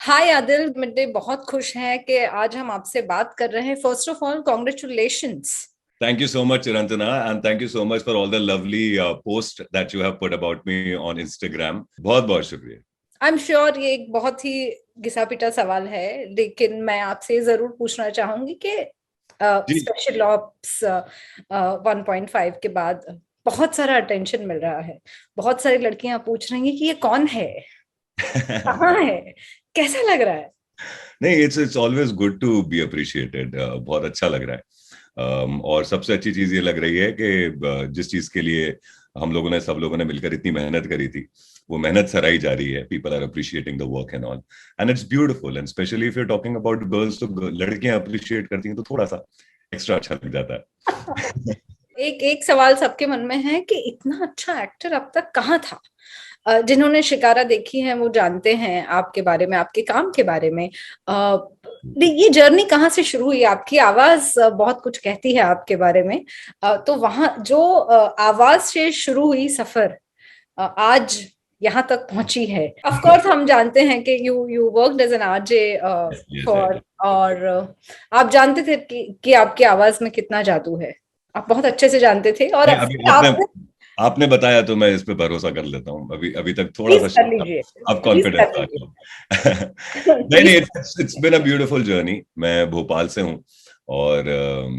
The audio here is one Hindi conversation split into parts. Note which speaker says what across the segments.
Speaker 1: हाय आदिल, मुझे बहुत खुश है कि आज हम आपसे बात कर रहे हैं। First of all congratulations.
Speaker 2: Thank you so much, Chirantana, and thank you so much for all the lovely posts that you have put about me on Instagram. बहुत बहुत शुक्रिया।
Speaker 1: आई एम श्योर ये एक बहुत ही घिसा पिटा सवाल है, लेकिन मैं आपसे जरूर पूछना चाहूंगी कि
Speaker 2: जी।
Speaker 1: स्पेशल ऑप्स 1.5 के बाद बहुत सारा अटेंशन मिल रहा है। बहुत सारी लड़कियां पूछ रही हैं कि ये कौन है, कहाँ है, कैसा लग रहा है।
Speaker 2: नहीं, it's always good to be appreciated. बहुत अच्छा लग रहा है। और सबसे अच्छी चीज ये लग रही है कि जिस चीज के लिए सब लोगों ने मिलकर इतनी मेहनत करी थी, वो मेहनत सराही जा रही है। People are appreciating the work and all, and it's beautiful. And specially if you talking about girls, तो लड़कियां अप्रिशिएट करती हैं तो थोड़ा सा एक्स्ट्रा अच्छा लग जाता है।
Speaker 1: एक एक सवाल सबके मन में है कि इतना अच्छा एक्टर अब तक कहाँ था। जिन्होंने शिकारा देखी है वो जानते हैं आपके बारे में, आपके काम के बारे में। ये जर्नी कहाँ से शुरू हुई? आपकी आवाज बहुत कुछ कहती है आपके बारे में। तो वहां जो आवाज से शुरू हुई सफर आज यहाँ तक पहुंची है। ऑफ कोर्स हम जानते हैं कि you worked as an RJ
Speaker 2: Yes, I
Speaker 1: for,
Speaker 2: did.
Speaker 1: और आप जानते थे कि आपकी आवाज में कितना जादू है। आप बहुत अच्छे से जानते थे, और
Speaker 2: नहीं, अभी
Speaker 1: फिर
Speaker 2: आपने
Speaker 1: आपने।
Speaker 2: आपने बताया तो मैं इस पे भरोसा कर लेता हूँ। अभी अभी तक थोड़ा
Speaker 1: प्लीज
Speaker 2: सा
Speaker 1: कर
Speaker 2: शक था।
Speaker 1: लीजिए,
Speaker 2: अब
Speaker 1: प्लीज
Speaker 2: कॉन्फिडेंस
Speaker 1: कर
Speaker 2: आ
Speaker 1: लीजिए।
Speaker 2: गया। नहीं नहीं,
Speaker 1: please.
Speaker 2: It's been a beautiful journey. मैं भोपाल से हूँ, और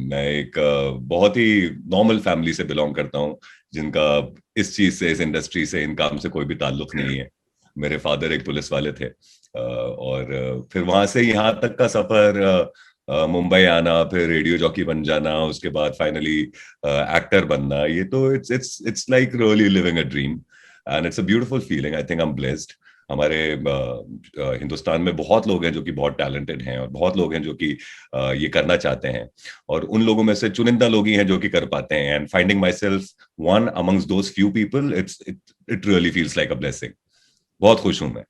Speaker 2: मैं एक बहुत ही नॉर्मल फैमिली से बिलोंग करता हूँ, जिनका इस चीज से, इस इंडस्ट्री से, इन काम से कोई भी ताल्लुक नहीं है। मेरे फादर एक पुलिस वाले थे, और फिर वहां से यहाँ तक का सफर, मुंबई आना, फिर रेडियो जॉकी बन जाना, उसके बाद फाइनली एक्टर बनना, ये तो it's like really living a dream. And it's a beautiful feeling. I think I am blessed. हमारे हिंदुस्तान में बहुत लोग हैं जो कि बहुत टैलेंटेड हैं, और बहुत लोग हैं जो कि ये करना चाहते हैं, और उन लोगों में से चुनिंदा लोग ही हैं जो कि कर पाते हैं। And finding my self one amongst those few people, it really feels like a blessing. बहुत खुश हूं मैं।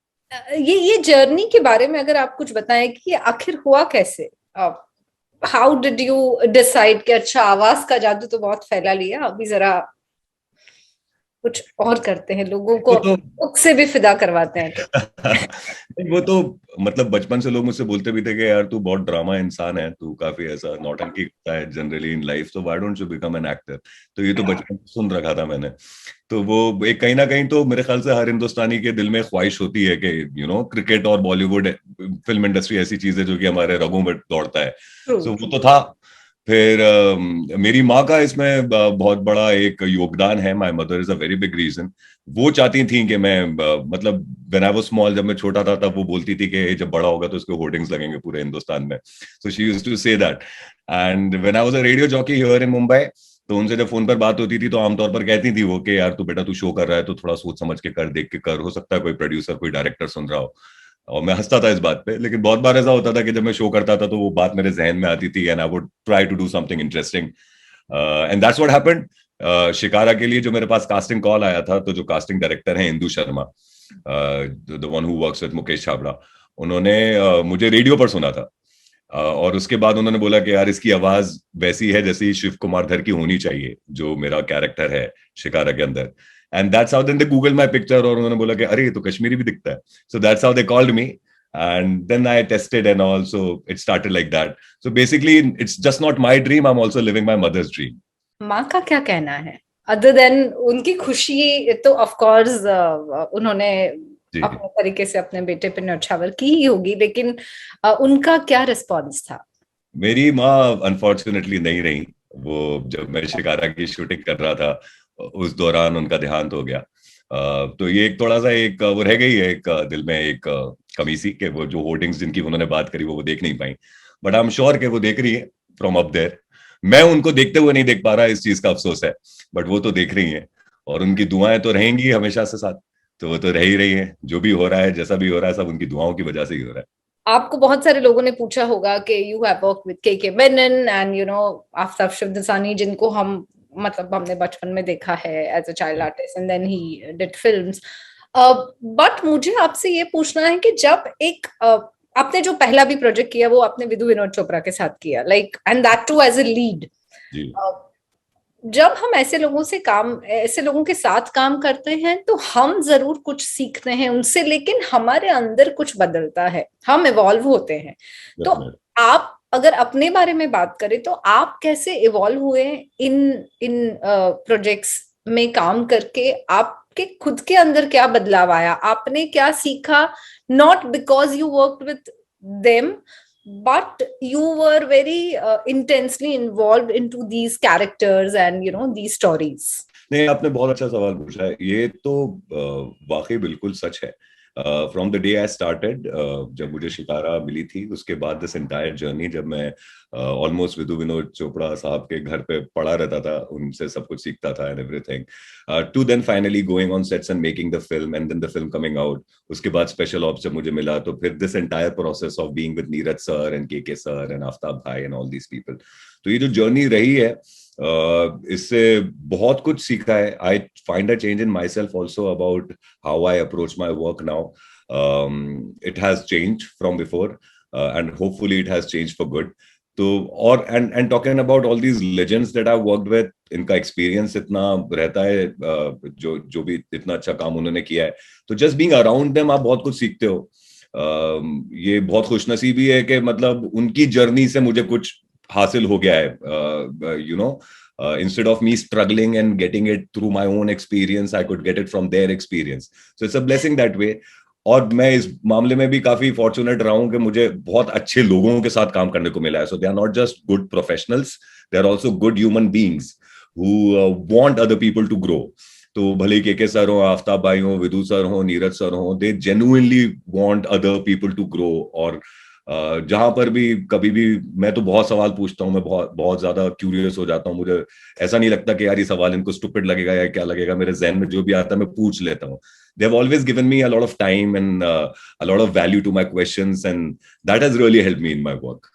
Speaker 1: ये जर्नी के बारे में अगर आप कुछ बताएं कि ये आखिर हुआ कैसे। हाउ डिड यू डिसाइड कि अच्छा, आवाज का जादू तो बहुत फैला लिया, अभी जरा कुछ और करते हैं, लोगों को
Speaker 2: वो तो
Speaker 1: अपने दुख से भी फिदा करवाते हैं।
Speaker 2: नहीं, वो तो मतलब बचपन से लोग मुझसे बोलते भी थे कि यार तू बहुत ड्रामा इंसान है, तू काफी ऐसा नौटंकी करता है जनरली इन लाइफ, तो why don't you become an actor. तो ये तो बचपन से सुन रखा था मैंने। तो वो एक कहीं ना कहीं तो मेरे ख्याल से हर हिंदुस्तानी के दिल में ख्वाहिश होती है कि क्रिकेट और बॉलीवुड फिल्म इंडस्ट्री ऐसी चीज है जो कि हमारे रगों में दौड़ता है।
Speaker 1: ट्रू।
Speaker 2: सो वो तो था। फिर मेरी माँ का इसमें बहुत बड़ा एक योगदान है। My mother is a very big reason. वो चाहती थी कि मैं मतलब व्हेन आई वाज स्मॉल, जब मैं छोटा था, तब वो बोलती थी कि जब बड़ा होगा तो इसके होर्डिंग्स लगेंगे पूरे हिंदुस्तान में। So she used to say that. And when I was a radio jockey here in Mumbai, तो उनसे जब फोन पर बात होती थी तो आमतौर पर कहती थी वो कि यार तू बेटा, तू शो कर रहा है तो थोड़ा सोच समझ के कर, देख के कर, हो सकता है कोई प्रोड्यूसर, कोई डायरेक्टर सुन रहा हो। और मैं हंसता था इस बात पे, लेकिन बहुत बार ऐसा होता था कि जब मैं शो करता था तो वो बात मेरे जहन में आती थी, and I would try to do something interesting. And that's what happened. Shikara के लिए जो मेरे पास कास्टिंग कॉल आया था, तो जो कास्टिंग डायरेक्टर हैं Indu Sharma, the one who works with Mukesh Chhabra, उन्होंने मुझे रेडियो पर सुना था। और उसके बाद उन्होंने बोला कि यार इसकी आवाज वैसी है जैसी शिव कुमार धर की होनी चाहिए, जो मेरा कैरेक्टर है शिकारा के अंदर। And that's how then they Google my picture, और उन्होंने बोला कि अरे ये तो कश्मीरी भी दिखता है। So that's how they called me, and then I tested and also it started like that. So basically it's just not my dream, I'm also living my mother's dream.
Speaker 1: माँ का क्या कहना है, अदर देन उनकी खुशी? तो ऑफ कोर्स उन्होंने
Speaker 2: जी।
Speaker 1: अपने तरीके से अपने बेटे पे न्यौछावर की ही होगी, लेकिन उनका क्या रिस्पॉन्स था?
Speaker 2: मेरी माँ अनफॉर्चुनेटली नहीं रही। वो जब मैं शिकारा की शूटिंग कर रहा था, उस दौरान उनका देहांत हो गया। तो ये एक थोड़ा सा एक वो रह गई है, एक दिल में एक कमी सी, कि वो जो होर्डिंग्स जिनकी उन्होंने बात करी वो देख नहीं पाई। बट आई एम श्योर कि वो देख रही है फ्रॉम अप देयर। मैं उनको देखते हुए नहीं देख पा रहा, इस चीज का अफसोस है। बट वो तो देख रही हैं, और उनकी दुआएं तो रहेंगी हमेशा से साथ। तो वो तो रह ही रही है। जो भी हो रहा है, जैसा भी हो रहा है, सब उनकी दुआओं की वजह से ही हो रहा
Speaker 1: आपको बहुत सारे लोगों ने पूछा होगा कि यू हैव वर्क विद के मेनन एंड आफ्ताब शिवदसानी, जिनको हम मतलब हमने बचपन में देखा है एज अ चाइल्ड
Speaker 2: है।
Speaker 1: Artist, and then he did films. But मुझे आपसे ये पूछना है कि जब एक आपने जो पहला भी प्रोजेक्ट किया वो आपने विधु विनोद चोपड़ा के साथ किया, like, and that too as a lead.
Speaker 2: जी।
Speaker 1: जब हम ऐसे लोगों के साथ काम करते हैं तो हम जरूर कुछ सीखते हैं उनसे, लेकिन हमारे अंदर कुछ बदलता है, हम इवॉल्व होते हैं। तो आप अगर अपने बारे में बात करें तो आप कैसे इवॉल्व हुए इन इन प्रोजेक्ट्स में काम करके? आपके खुद के अंदर क्या बदलाव आया, आपने क्या सीखा? Not because you worked with them, but you were very intensely involved into these characters and these stories.
Speaker 2: नहीं, आपने बहुत अच्छा सवाल पूछा है। ये तो वाकई बिल्कुल सच है। From the day I started, जब मुझे शिकारा मिली थी, उसके बाद दिस एंटायर जर्नी, जब मैं ऑलमोस्ट विदु विनोद चोपड़ा साहब के घर पे पड़ा रहता था, उनसे सब कुछ सीखता था and everything, to then finally going on sets and making the film and then the film coming out. उसके बाद स्पेशल ऑप्स जब मुझे मिला, तो फिर this entire process of being with Neeraj sir and K sir and Aftab भाई एंड ऑल दीज पीपल। तो ये जो जर्नी रही है, इससे बहुत कुछ सीखा है। I find a change in my self also about how I approach my work now. It has change from before and hopefully it has change for good. तो और and talking about all these legends that I worked with, इनका एक्सपीरियंस इतना रहता है, जो भी इतना अच्छा काम उन्होंने किया है, तो जस्ट बीइंग अराउंड देम आप बहुत कुछ सीखते हो। ये बहुत खुशनसीबी है कि मतलब उनकी जर्नी से मुझे कुछ हासिल हो गया है। Instead of me struggling and getting it through my own experience, I could get it from their experience. So it's a blessing that way. और मैं इस मामले में भी काफी फॉर्चुनेट रहा हूं कि मुझे बहुत अच्छे लोगों के साथ काम करने को मिला है। So they are not just good professionals, they are also good human beings who want other people to grow. तो भले के सर हो, आफ्ताब भाई हो, विदु सर हो, नीरज सर हो, they genuinely want other people to grow. और जहां पर भी कभी भी मैं तो बहुत सवाल पूछता हूँ, मैं बहुत बहुत ज्यादा क्यूरियस हो जाता हूँ। मुझे ऐसा नहीं लगता कि यार ये सवाल इनको स्टूपिड लगेगा या क्या लगेगा, मेरे जहन में जो भी आता है मैं पूछ लेता हूँ। They have always given me a lot of time and a lot of value to my questions, and that has really helped me in my work.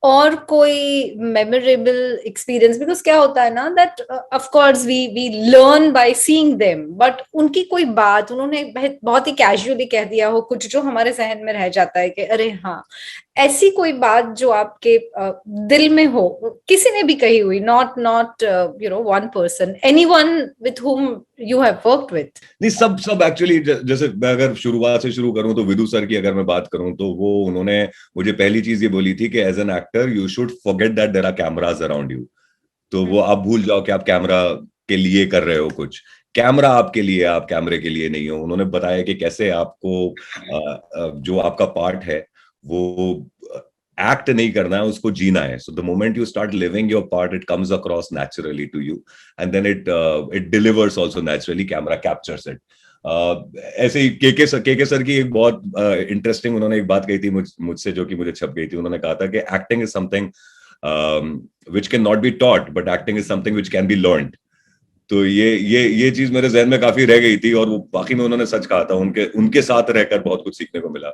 Speaker 1: और कोई मेमोरेबल एक्सपीरियंस? बिकॉज क्या होता है ना, that of course we learn by seeing them, but उनकी कोई बात उन्होंने बहुत ही कैजुअली कह दिया हो कुछ, जो हमारे जहन में रह जाता है कि अरे हाँ, ऐसी कोई बात जो आपके दिल में हो, किसी ने भी कही हुई, not one person, anyone with whom you have worked with?
Speaker 2: नहीं, सब एक्चुअली, जैसे मैं अगर शुरुआत से शुरू करूं तो विदु सर की अगर मैं बात करूं, तो वो उन्होंने मुझे पहली चीज ये बोली थी कि as an actor you should forget that there are cameras around you. तो वो आप भूल जाओ कि आप कैमरा के लिए कर रहे हो कुछ। कैमरा आपके लिए, आप कैमरे के लिए नहीं हो। उन्होंने बताया कि कैसे आपको जो आपका पार्ट है वो एक्ट नहीं करना है, उसको जीना है। So the moment you start living your part, it comes across naturally to you and then it delivers also naturally, camera captures it. ऐसे ही के सर की एक बहुत इंटरेस्टिंग उन्होंने एक बात कही थी मुझसे, जो कि मुझे छप गई थी। उन्होंने कहा था कि acting is something which can not be taught, but acting is something which can be learned. तो ये चीज मेरे जहन में काफी रह गई थी, और वो बाकी में उन्होंने सच कहा था। उनके साथ रहकर बहुत कुछ सीखने को मिला।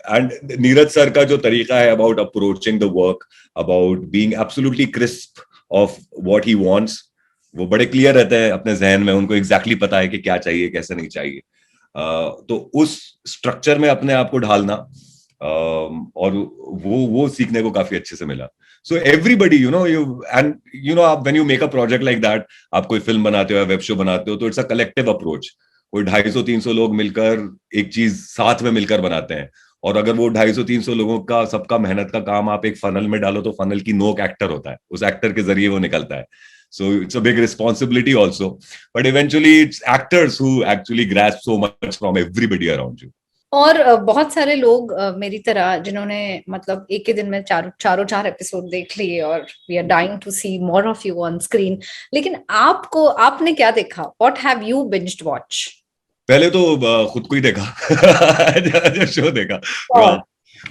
Speaker 2: एंड नीरज सर का जो तरीका है about approaching the work, about being absolutely crisp of what he wants, वो बड़े क्लियर रहते हैं अपने जहन में। उनको एग्जैक्टली पता है कि क्या चाहिए, कैसे नहीं चाहिए। तो उस स्ट्रक्चर में अपने आप को ढालना, और वो सीखने को काफी अच्छे से मिला। So everybody, आप when you make a project like that, आप कोई फिल्म बनाते हो, वेब शो बनाते हो, तो इट्स अ कलेक्टिव अप्रोच। कोई 250-300 लोग मिलकर एक चीज साथ में मिलकर बनाते हैं, और अगर वो 250-300 लोगों का सबका मेहनत का काम आप एक फनल में डालो, तो फनल की नोक एक्टर होता है, उस एक्टर के जरिए वो निकलता है। So it's a big responsibility also, but eventually it's actors who actually grasp so much from everybody around you.
Speaker 1: और बहुत सारे लोग मेरी तरह, जिन्होंने मतलब एक ही दिन में चार एपिसोड देख लिए, और we are dying to see more of you on screen. लेकिन आपने क्या देखा? What have you binged watch?
Speaker 2: पहले तो खुद को ही देखा शो देखा।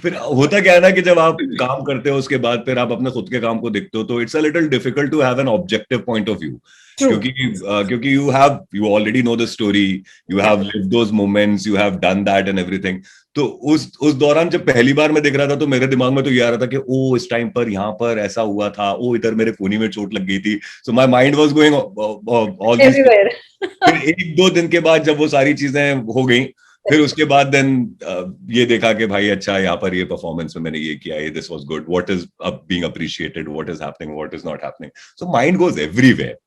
Speaker 2: फिर होता क्या है ना कि जब आप काम करते हो उसके बाद फिर आप अपने खुद के काम को देखते हो, तो it's a little difficult to have an objective point of view, क्योंकि you already know the story, you have lived those moments, you have done that and everything. तो उस दौरान जब पहली बार मैं देख रहा था, तो मेरे दिमाग में तो ये आ रहा था कि ओ इस टाइम पर यहाँ पर ऐसा हुआ था, ओ इधर मेरे कोहनी में चोट लग गई थी। So my mind was going all this. फिर 1-2 दिन के बाद जब वो सारी चीजें हो गई, फिर उसके बाद देन ये देखा कि भाई अच्छा यहाँ पर ये परफॉर्मेंस में मैंने ये किया, ये this was good, what is being appreciated, what is happening, what is not happening, so mind goes everywhere.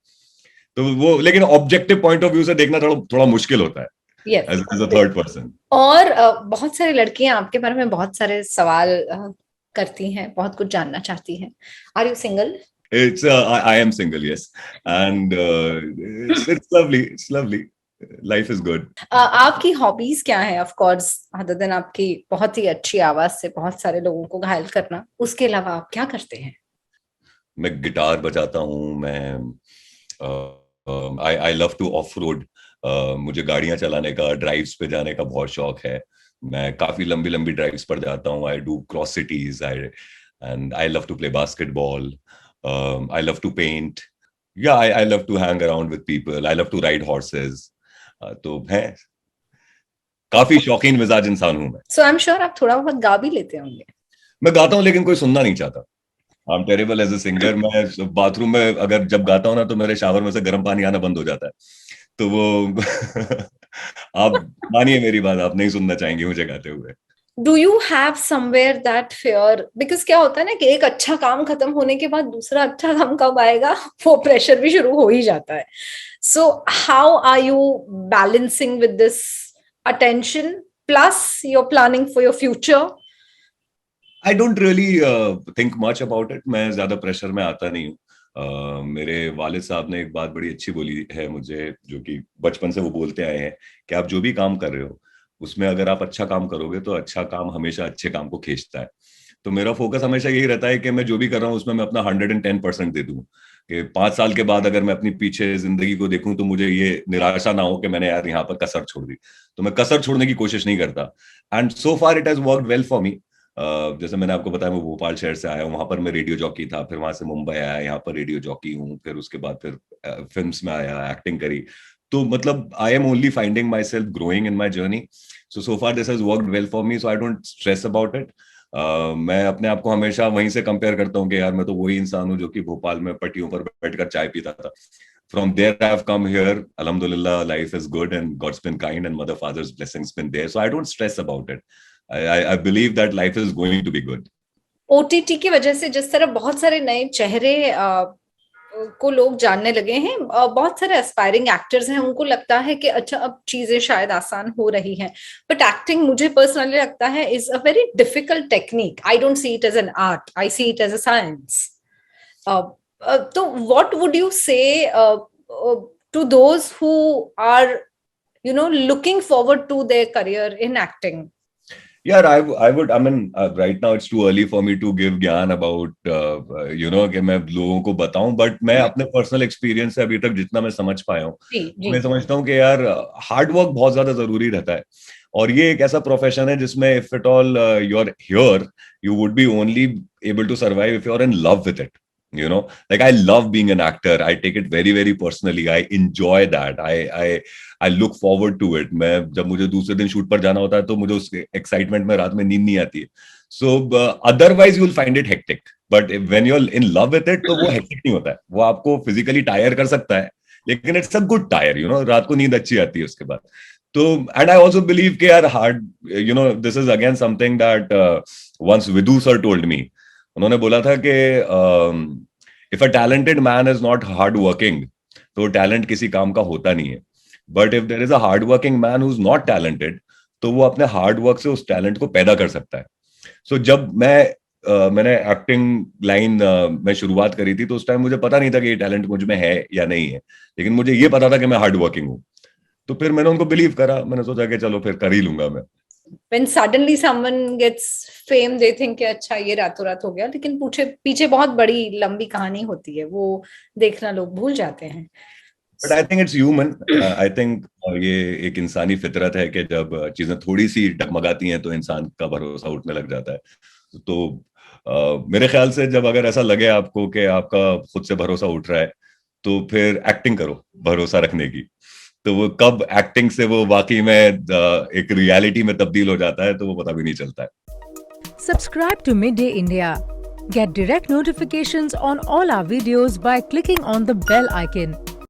Speaker 2: तो वो लेकिन ऑब्जेक्टिव पॉइंट ऑफ व्यू से देखना थोड़ा थोड़ा मुश्किल होता है
Speaker 1: Yes.
Speaker 2: As a third person.
Speaker 1: और बहुत सारी लड़कियां आपके बारे में बहुत सारे सवाल करती हैं, बहुत कुछ जानना चाहती हैं। Are you single?
Speaker 2: It's I am single, yes, and it's lovely. It's lovely. Life is good.
Speaker 1: आपकी हॉबीज क्या है? ऑफ कोर्स अदर देन आपकी बहुत ही अच्छी आवाज से बहुत सारे लोगों को घायल करना, उसके अलावा आप क्या करते हैं?
Speaker 2: मैं गिटार बजाता हूँ, मैं आई लव टू ऑफ रोड, मुझे गाड़ियां चलाने का, ड्राइव्स पे जाने का बहुत शौक है। मैं काफी लंबी लंबी ड्राइव्स पर जाता हूँ। I do cross cities, I love to play basketball, I love to paint, या I love to hang around with people, I love to ride horses. तो है, काफी शौकीन मिजाज इंसान हूं मैं।
Speaker 1: सो आई एम श्योर आप थोड़ा बहुत गा भी लेते होंगे।
Speaker 2: मैं गाता हूँ लेकिन कोई सुनना नहीं चाहता। I am terrible as a singer. मैं बाथरूम में अगर जब गाता हूँ ना तो मेरे शावर में से गर्म पानी आना बंद हो जाता है, तो वो आप मानिए मेरी बात, आप नहीं सुनना चाहेंगे मुझे गाते हुए।
Speaker 1: Do you have somewhere that fear? Because क्या होता है ना कि एक अच्छा काम खत्म होने के बाद दूसरा अच्छा काम कब आएगा, वो प्रेशर भी शुरू हो ही जाता है। So how are you balancing with this attention plus your planning for your future?
Speaker 2: I don't really think much about it. मैं ज्यादा प्रेशर में आता नहीं हूँ। मेरे वालिद साहब ने एक बात बड़ी अच्छी बोली है मुझे, जो कि बचपन से वो बोलते आए हैं कि आप जो भी काम कर रहे हो उसमें अगर आप अच्छा काम करोगे तो अच्छा काम हमेशा अच्छे काम को खींचता है। तो मेरा फोकस हमेशा यही रहता है कि मैं जो भी कर रहा हूँ उसमें मैं अपना 110% दे दूं, कि 5 साल के बाद अगर मैं अपनी पीछे जिंदगी को देखूं तो मुझे ये निराशा ना हो कि मैंने यार यहाँ पर कसर छोड़ दी। तो मैं कसर छोड़ने की कोशिश नहीं करता, and so far it has worked well for me. जैसे मैंने आपको बताया, मैं भोपाल शहर से आया हूँ, वहां पर मैं रेडियो जॉकी था, फिर वहां से मुंबई आया, यहाँ पर रेडियो जॉकी हूँ, फिर उसके बाद फिर फिल्म्स में आया, एक्टिंग करी। तो मतलब I am only finding my self growing in my journey. So far this has worked well for me, so I don't stress about it. मैं अपने आप को हमेशा वहीं से कंपेयर करता हूँ कि यार मैं तो वही इंसान हूँ जो कि भोपाल में पट्टियों पर बैठकर चाय पीता था। From there I have come here. Alhamdulillah, life is good and God's been kind and mother father's blessings been there. So I don't stress about it. I believe that life is going to be good.
Speaker 1: OTT की वजह से जिस तरह बहुत सारे नए चेहरे को लोग जानने लगे हैं, बहुत सारे एस्पायरिंग एक्टर्स हैं, उनको लगता है कि अच्छा अब चीजें शायद आसान हो रही हैं, बट एक्टिंग मुझे पर्सनली लगता है is a very difficult technique. I don't see it as an art, I see it as a science. तो what would you say to those who are looking forward to their career in acting?
Speaker 2: Yeah, I would. I mean, right now it's too early for me to give ज्ञान about, कि मैं लोगों को बताऊं, बट मैं अपने पर्सनल एक्सपीरियंस से अभी तक जितना मैं समझ पाया हूँ, मैं समझता हूँ कि यार हार्ड वर्क बहुत ज्यादा जरूरी रहता है। और ये एक ऐसा प्रोफेशन है जिसमें if it all you are here, you would be only able to survive if you are in love with it. Like I love being an actor. I take it very, very personally. I enjoy that. I look forward to it. मैं जब मुझे दूसरे दिन शूट पर जाना होता है तो मुझे उस एक्साइटमेंट में रात में नींद नहीं आती है। So otherwise you'll find it hectic. But when you're in love with it, तो वो hectic नहीं होता है। वो आपको physically tire कर सकता है, लेकिन it's a good tire. रात को नींद अच्छी आती है उसके बाद। तो and I also believe कि यार hard, this is again something that once Vidhu sir told me. उन्होंने बोला था कि if a talented man is not hard working, तो टैलेंट किसी काम का होता नहीं है। But if there is a hard working man who is not talented, तो वो अपने हार्ड वर्क से उस टैलेंट को पैदा कर सकता है। सो जब मैंने एक्टिंग लाइन में शुरुआत करी थी, तो उस टाइम मुझे पता नहीं था कि ये टैलेंट मुझ में है या नहीं है, लेकिन मुझे ये पता था कि मैं हार्ड वर्किंग हूँ। तो फिर मैंने उनको बिलीव करा, मैंने सोचा कि चलो फिर कर ही लूंगा मैं।
Speaker 1: When suddenly someone gets fame, they think कि अच्छा ये रातों रात हो गया, लेकिन पीछे बहुत बड़ी लंबी कहानी होती है, वो देखना लोग भूल जाते हैं।
Speaker 2: But I think it's human. I think ये एक इंसानी फितरत है कि जब चीजें थोड़ी सी डगमगाती हैं तो इंसान का भरोसा उठने लग जाता है। तो मेरे ख्याल से जब अगर ऐसा लगे आपको कि आपका खुद से भरोसा उठ रहा है, तो फिर एक्टिंग करो भरोसा रखने की। तो वो कब एक्टिंग से वो वाकई में एक रियलिटी में तब्दील हो जाता है, तो वो पता भी नहीं चलता है।
Speaker 3: Subscribe to Midday India. Get direct notifications on all our videos by clicking on the bell icon.